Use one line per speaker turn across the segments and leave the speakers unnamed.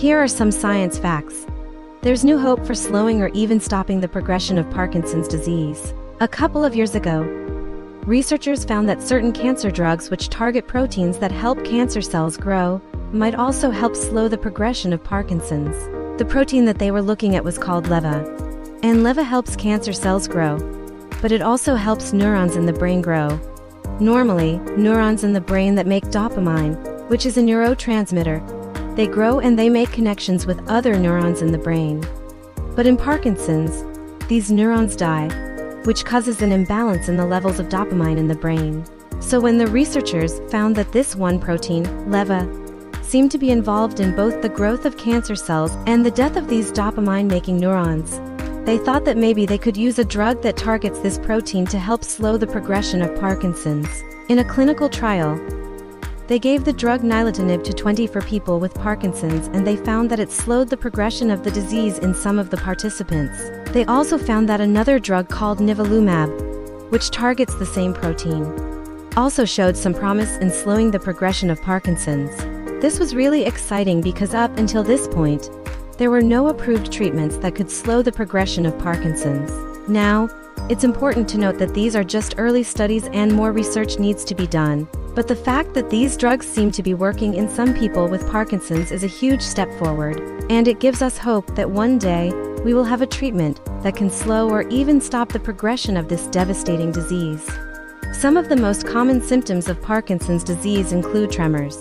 Here are some science facts. There's new hope for slowing or even stopping the progression of Parkinson's disease. A couple of years ago, researchers found that certain cancer drugs which target proteins that help cancer cells grow might also help slow the progression of Parkinson's. The protein that they were looking at was called LEVA. And LEVA helps cancer cells grow, but it also helps neurons in the brain grow. Normally, neurons in the brain that make dopamine, which is a neurotransmitter, they grow and they make connections with other neurons in the brain. But in Parkinson's, these neurons die, which causes an imbalance in the levels of dopamine in the brain. So when the researchers found that this one protein, LEVA, seemed to be involved in both the growth of cancer cells and the death of these dopamine-making neurons, they thought that maybe they could use a drug that targets this protein to help slow the progression of Parkinson's. In a clinical trial, they gave the drug Nilotinib to 24 people with Parkinson's, and they found that it slowed the progression of the disease in some of the participants. They also found that another drug called Nivolumab, which targets the same protein, also showed some promise in slowing the progression of Parkinson's. This was really exciting because up until this point, there were no approved treatments that could slow the progression of Parkinson's. Now, it's important to note that these are just early studies and more research needs to be done. But the fact that these drugs seem to be working in some people with Parkinson's is a huge step forward, and it gives us hope that one day, we will have a treatment that can slow or even stop the progression of this devastating disease. Some of the most common symptoms of Parkinson's disease include tremors,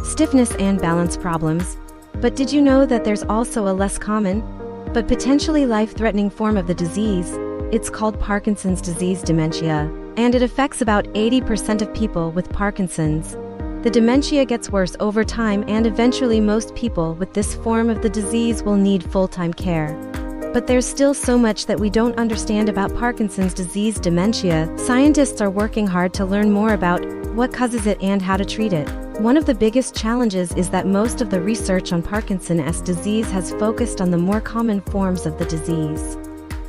stiffness and balance problems. But did you know that there's also a less common, but potentially life-threatening form of the disease? It's called Parkinson's disease dementia, and it affects about 80% of people with Parkinson's. The dementia gets worse over time, and eventually most people with this form of the disease will need full-time care. But there's still so much that we don't understand about Parkinson's disease dementia. Scientists are working hard to learn more about what causes it and how to treat it. One of the biggest challenges is that most of the research on Parkinson's disease has focused on the more common forms of the disease.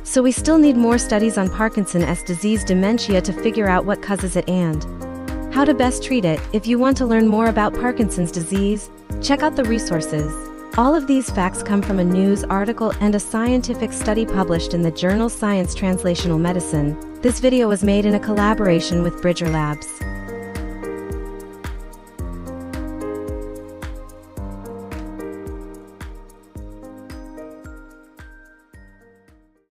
So we still need more studies on Parkinson's disease dementia to figure out what causes it and how to best treat it. If you want to learn more about Parkinson's disease, check out the resources. All of these facts come from a news article and a scientific study published in the journal Science Translational Medicine. This video was made in a collaboration with Bridger Labs.